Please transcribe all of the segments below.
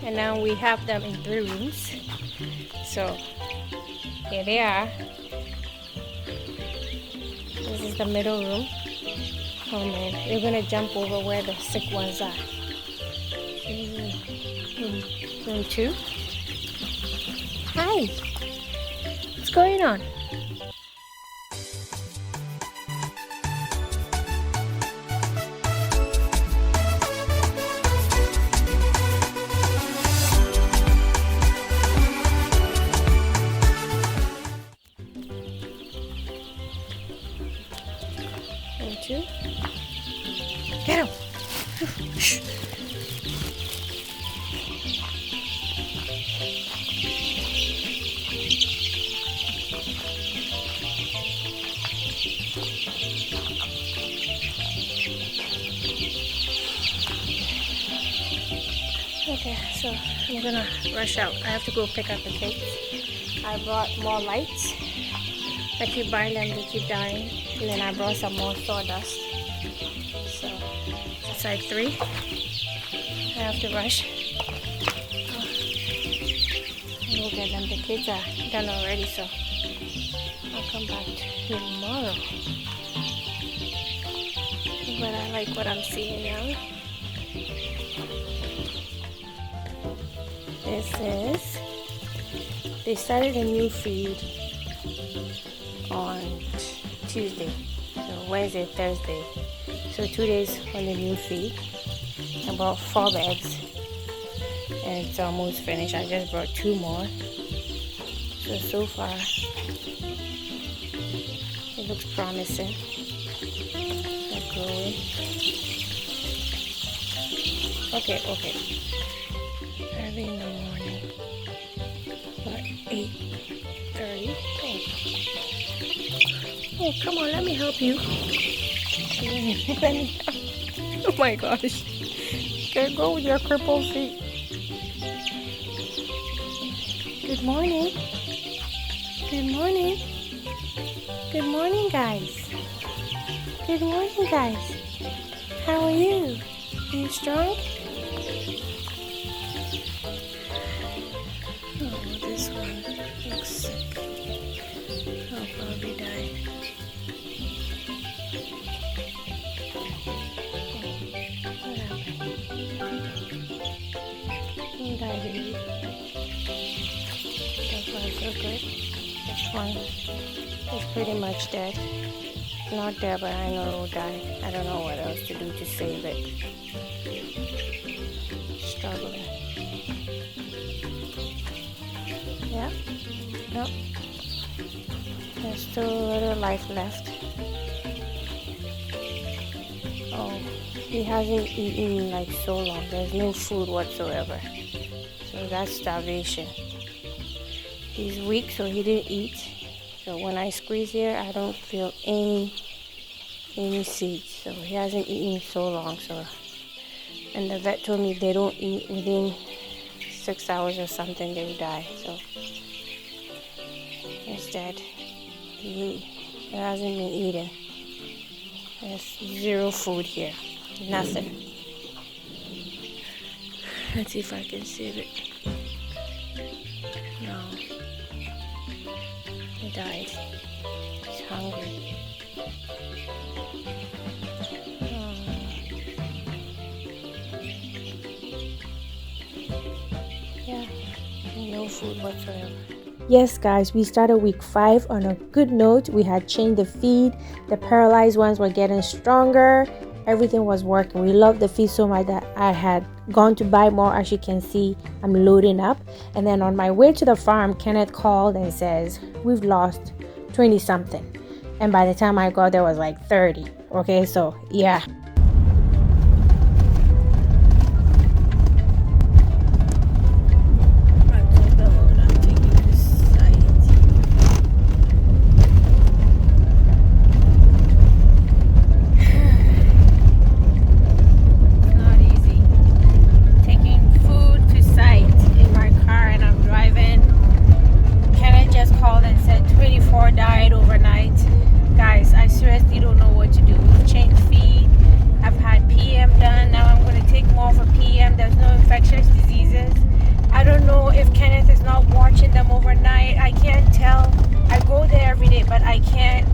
and now we have them in 3 rooms. So here they are. This is the middle room. Oh man, they're gonna jump over where the sick ones are. Room 2. Hi, what's going on? Room 2. Get him! Shh. Okay, so I'm gonna rush out. I have to go pick up the cakes. I brought more lights. I keep buying them, they keep dying. And then I brought some more sawdust. So it's like 3. I have to rush. Look at them, the kids are done already, so I'll come back tomorrow. But I like what I'm seeing now. This is, they started a new feed on Tuesday, so Wednesday, Thursday. So 2 days on the new feed. I bought 4 bags and it's almost finished. I just brought 2 more. So far it looks promising. They're growing. Okay. Early in the morning, about 8:30. Oh, come on, let me help you. Oh my gosh. Can't go with your crippled feet. Good morning. Good morning. Good morning, guys. Good morning, guys. How are you? Are you strong? Oh, this one looks sick. I'll probably die. What happened? Don't die, baby. So far, so good. This one is pretty much dead. Not dead, but I know it will die. I don't know what else to do to save it. Struggling. Yeah. Nope. There's still a little life left. Oh, he hasn't eaten like so long. There's no food whatsoever. So that's starvation. He's weak, so he didn't eat. So when I squeeze here, I don't feel any seeds. So he hasn't eaten so long. So, and the vet told me they don't eat within 6 hours or something, they will die. So he's dead. He hasn't been eating. There's 0 food here. Nothing. Let's see if I can save it. No. He died. He's hungry. Yeah. No food whatsoever. Yes, guys, we started week 5 on a good note. We had changed the feed. The paralyzed ones were getting stronger. Everything was working. We loved the feed so much that I had gone to buy more. As you can see, I'm loading up. And then on my way to the farm, Kenneth called and says, we've lost 20 something. And by the time I got there was like 30. Okay, so yeah. Died overnight. Guys, I seriously don't know what to do. We've changed feed, I can't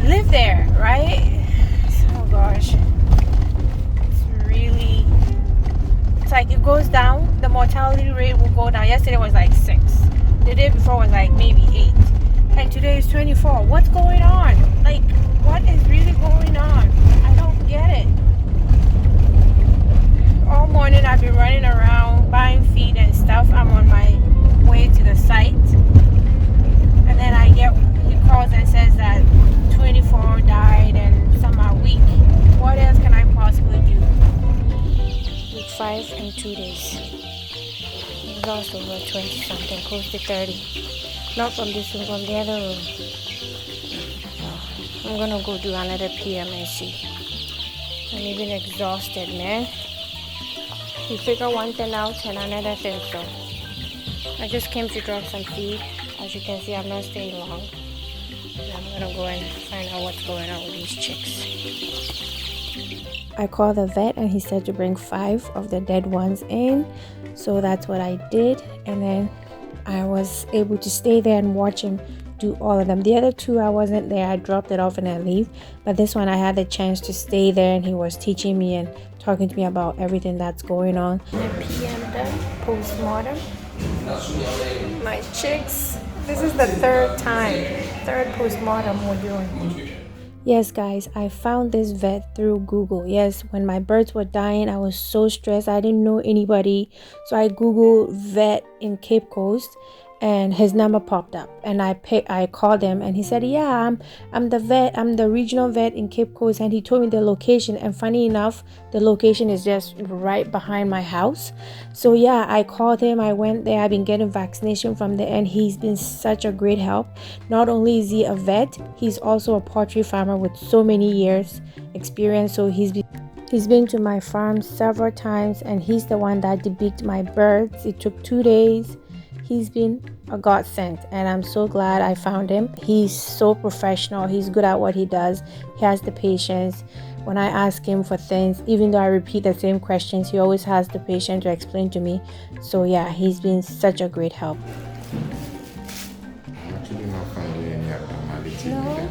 live there, right? Oh gosh, it's like it goes down, the mortality rate will go down. Yesterday was like 6, the day before was like maybe 8, and today is 24. What's going on? Like, what is really going on? I don't get it. All morning I've been running around buying feed and stuff. I'm on my way to the site, and then he calls and says that 24 died and some are weak. What else can I possibly do? Week 5 and 2 days. We lost over 20 something, close to 30. Not from this room, from the other room. I'm gonna go do another PM and see. I'm even exhausted, man. You figure one thing out and another thing, so I just came to drop some feed. As you can see, I'm not staying long. I'm gonna go and find out what's going on with these chicks. I called the vet and he said to bring 5 of the dead ones in, so that's what I did, and then I was able to stay there and watch him do all of them. The other 2 I wasn't there, I dropped it off and I leave, but this one I had the chance to stay there and he was teaching me and talking to me about everything that's going on. PM done, post-mortem. My chicks, this is the third post-mortem we're doing. Yes guys, I found this vet through Google. Yes, when my birds were dying, I was so stressed. I didn't know anybody, so I Googled vet in Cape Coast and his number popped up, and I called him and he said, yeah, I'm the vet, I'm the regional vet in Cape Coast, and he told me the location, and funny enough, the location is just right behind my house. So yeah, I called him, I went there, I've been getting vaccination from there, and he's been such a great help. Not only is he a vet, he's also a poultry farmer with so many years experience. So he's been to my farm several times, and he's the one that debeaked my birds. It took 2 days. He's been a godsend, and I'm so glad I found him. He's so professional. He's good at what he does. He has the patience. When I ask him for things, even though I repeat the same questions, he always has the patience to explain to me. So yeah, he's been such a great help. I'm actually not finding any abnormality in them.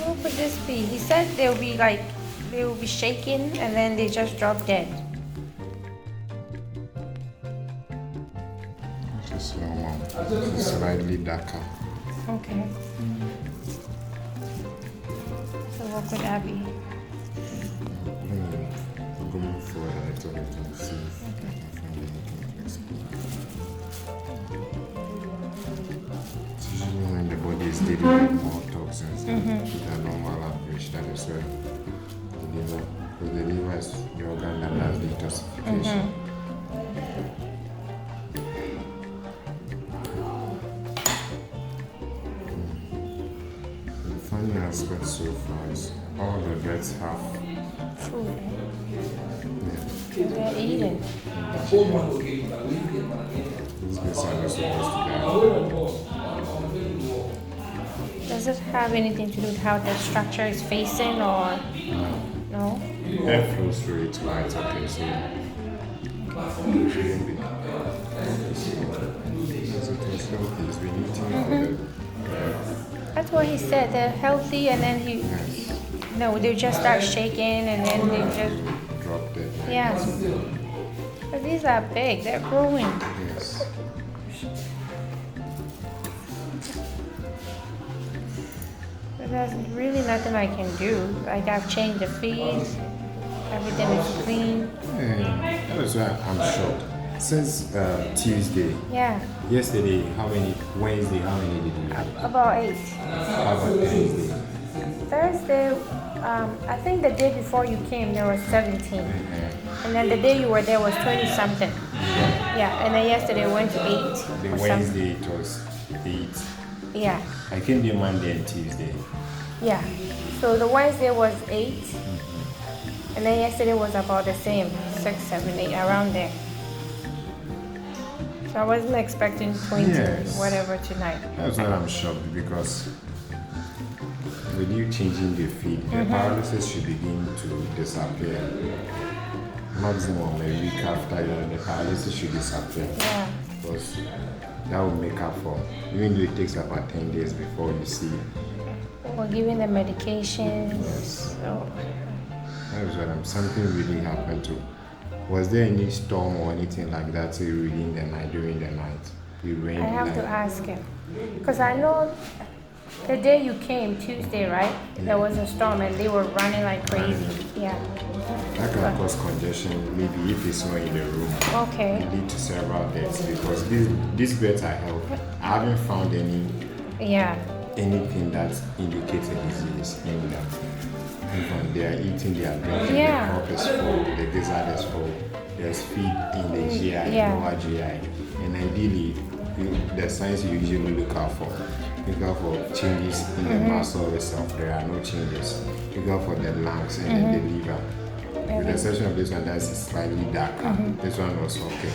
What could this be? He said they will be shaking and then they just drop dead. This is normal. It's slightly darker. Okay. So what could that be? Going forward a little bit and see if I can find anything to explain. It's usually when the body is dealing with more toxins than the normal average, that is where the liver, because the liver is the organ that does detoxification. The funny aspect so far is all the vets have Food. They're eating. these vets are not supposed to die. Does it have anything to do with how the structure is facing, or no? Air flows through it, but it's okay, so it shouldn't be. Because it was healthy, it's been eating for the That's what he said. They're healthy, and then they just start shaking, and then they just drop dead. yeah. But these are big. They're growing. Yes. But there's really nothing I can do. Like, I've changed the feed. Everything is clean. That is why I'm shocked. Since Tuesday, Yeah, yesterday, Wednesday, how many did you have? about 8. How about Thursday? Thursday, I think the day before you came, there was 17. And then the day you were there was 20 something. Yeah, and then yesterday went to 8. The or Wednesday it was 8. Yeah, I came there Monday and Tuesday. yeah. So the Wednesday was 8. And then yesterday was about the same, 6, 7, 8, around there. So I wasn't expecting 20, Yes. whatever, tonight. That's why I'm shocked, because with you changing the feed, the paralysis should begin to disappear. Maximum a week after, the paralysis should disappear. Yeah. Because that will make up for, even though it takes about 10 days before you see. We're giving the medications. Yes. So That was what something really happened to. Was there any storm or anything like that during the night? It rained. I have to ask him. Because I know the day you came, Tuesday, right? There was a storm and they were running like crazy. Yeah. That can cause congestion, maybe if it's not in the room. Okay. It lead to several deaths because these birds are healthy. I haven't found anything that indicates a disease in them. Even they are eating, they are drinking, the crop is full, the gizzard is full, there's feed in the GI, lower GI. And ideally, the signs you usually look out for changes in the muscle itself. There are no changes. Look out for the lungs and then the liver. With the exception of this one, that's slightly darker. This one was okay.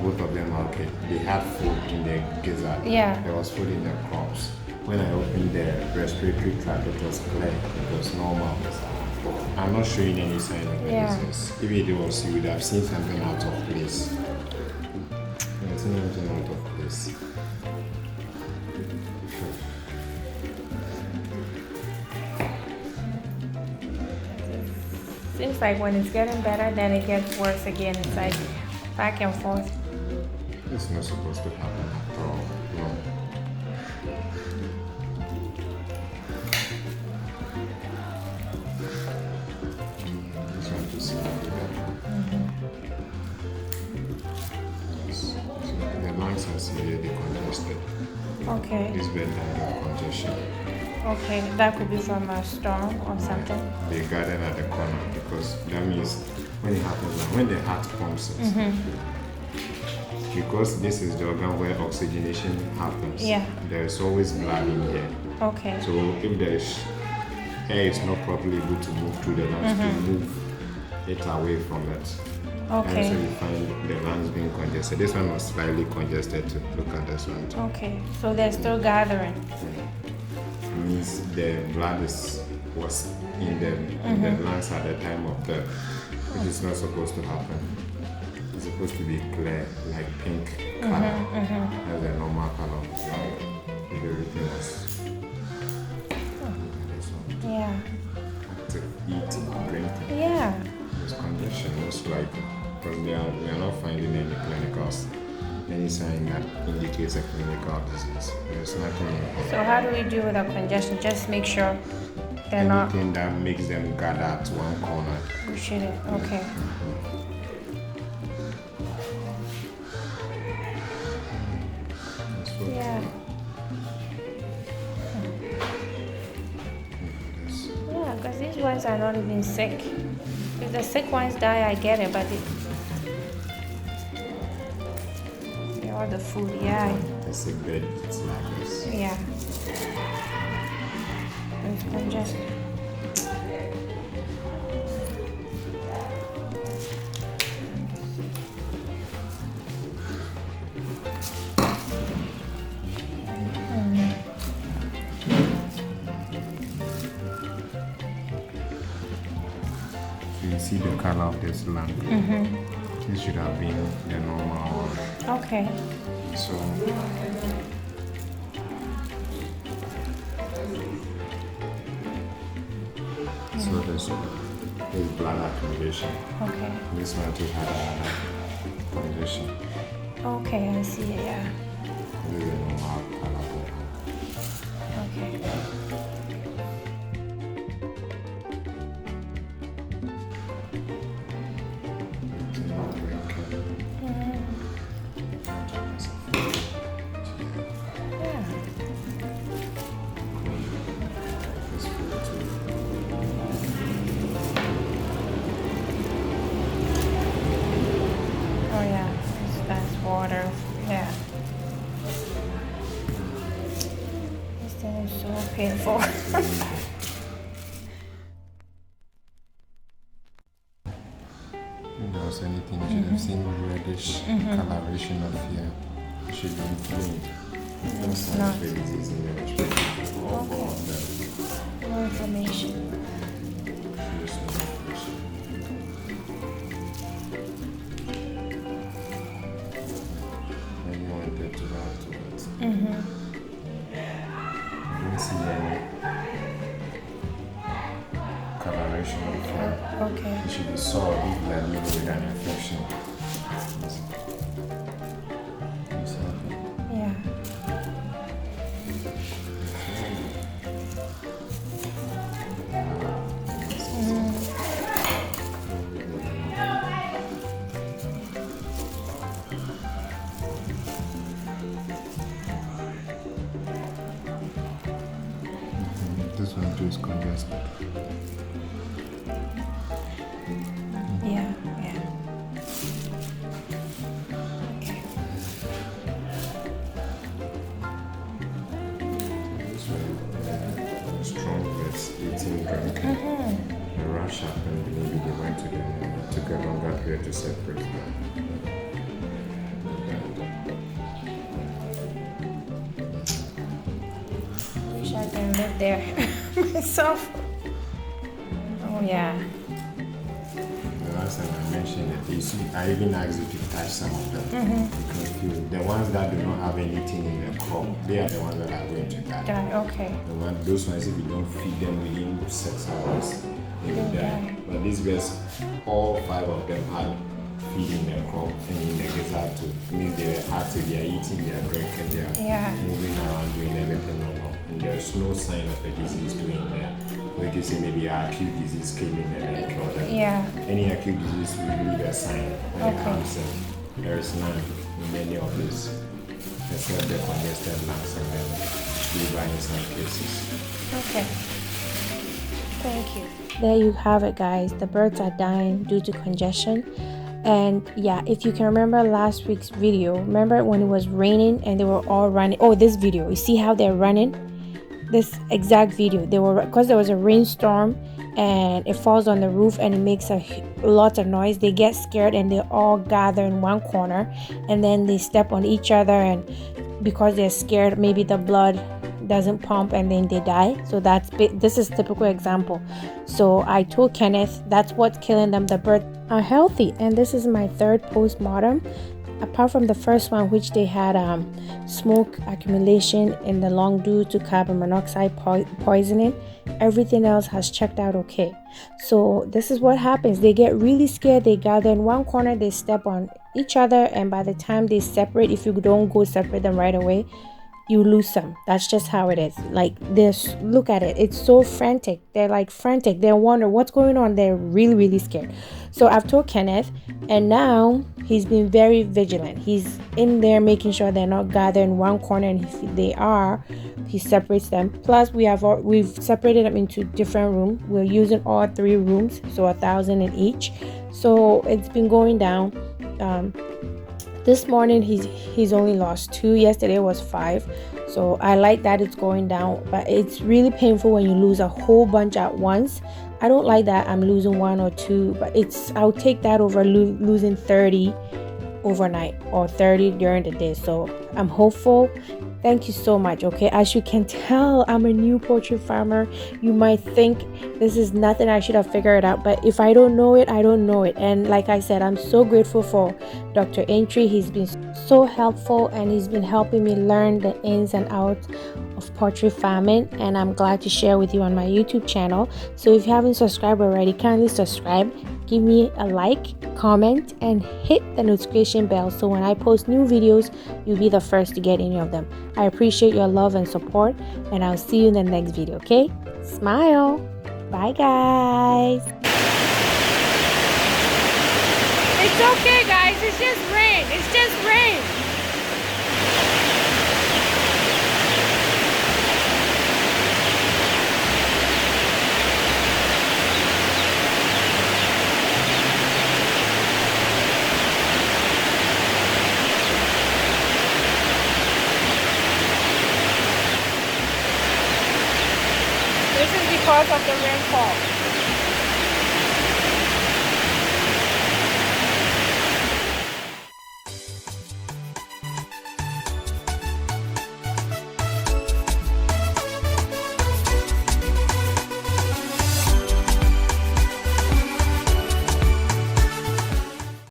Both of them are okay. They had food in the gizzard. There was food in the crops. When I opened the respiratory tract, it was clear. It was normal. I'm not showing any sign of disease. If it was, you would have seen something out of place. I've seen something out of place. Seems like when it's getting better, then it gets worse again. It's like back and forth. It's not supposed to happen at all. No. This one to see. So the lungs are severely congested. Okay. This bed doesn't have congestion. Okay, that could be from a storm or something. They gather at the corner because that means when it happens, when the heart pumps it, because this is the organ where oxygenation happens, there's always blood in here. Okay. So if the air is not properly able to move through the lungs to move it away from it. Okay. And so you find the lungs being congested. This one was slightly congested too. Look at this one too. Okay, so they're still gathering. It means the blood was in the lungs at the time of death, which is not supposed to happen. It's supposed to be clear, like pink color. That's the normal color. If everything was active, eating, drinking. Yeah. There's congestion, most likely, because we are not finding any sign that indicates a clinical disease. There's nothing in here. So how do we deal with the congestion? Just make sure they're not. Anything that makes them gather at one corner. We shouldn't. Okay. Yeah. Yeah, because these ones are not even sick. If the sick ones die, I get it, but all the food, The sick bed eats like this. Yeah. It's congested. So you see the color of this lung. This should have been the normal one. Okay. So this bladder condition. Okay. This one too had a condition. Okay, I see it, yeah. This is the normal color. Okay. Water, yeah. This thing is so painful. If there was anything, you should have seen reddish coloration of here. It should be inflamed. It's not. Disease in the respiratory. All four of them. More information. Just no information. And you wanted to have to should be solved if they are living with an infection. Yeah. This one too is congested. Yeah, yeah. Okay. This one, strong vets, eating, drinking. The rush happened, maybe they went to the, took a longer period to separate them. Wish I can live there myself. Oh yeah. The last time I mentioned it, you see, I even asked you to touch some of them. Because the ones that do not have anything in the crop, they are the ones that are going to die. Okay. Those ones, if you don't feed them within 6 hours, they will die. But these guys, all 5 of them had feed in their crop and in the gizzard too. It means they are active, they are eating, they are drinking, they are moving around, doing everything normal. And there's no sign of a disease doing there. Like you say, maybe an acute disease came in there and killed them. Yeah. Any acute disease will leave a sign when it comes in. There is none in many of these, except the congested lungs and then liver in some cases. Okay. Thank you. There you have it, guys. The birds are dying due to congestion. And yeah, if you can remember last week's video, remember when it was raining and they were all running? Oh, this video, you see how they're running? This exact video, they were, because there was a rainstorm and it falls on the roof and it makes a lot of noise. They get scared and they all gather in one corner and then they step on each other, and because they're scared, maybe the blood doesn't pump and then they die. So this is typical example. So I told Kenneth that's what's killing them. The birds are healthy, and this is my third post-mortem. Apart from the first one, which they had smoke accumulation in the lung due to carbon monoxide poisoning, everything else has checked out okay. So this is what happens. They get really scared, they gather in one corner, they step on each other, and by the time they separate, if you don't go separate them right away, you lose some. That's just how it is. Like this, look at it, it's so frantic. They're like frantic, they wonder what's going on. They're really scared. So I've told Kenneth, and now he's been very vigilant. He's in there making sure they're not gathered in one corner, and if they are, he separates them. Plus we've separated them into different rooms. We're using all 3 rooms, so 1,000 in each. So it's been going down. This morning he's only lost 2. Yesterday was 5. So I like that it's going down, but it's really painful when you lose a whole bunch at once. I don't like that I'm losing 1 or 2, but I'll take that over losing 30 overnight or 30 during the day. So I'm hopeful. Thank you so much. Okay, as you can tell, I'm a new poultry farmer. You might think this is nothing, I should have figured it out, but if I don't know it, I don't know it. And like I said, I'm so grateful for Dr. Entry. He's been so helpful, and he's been helping me learn the ins and outs of poultry farming, and I'm glad to share with you on my YouTube channel. So if you haven't subscribed already, kindly subscribe, give me a like, comment, and hit the notification bell so when I post new videos, you'll be the first to get any of them. I appreciate your love and support, and I'll see you in the next video. Okay, smile. Bye guys. It's okay guys, it's just rain. It's just rain. This is because of the rainfall.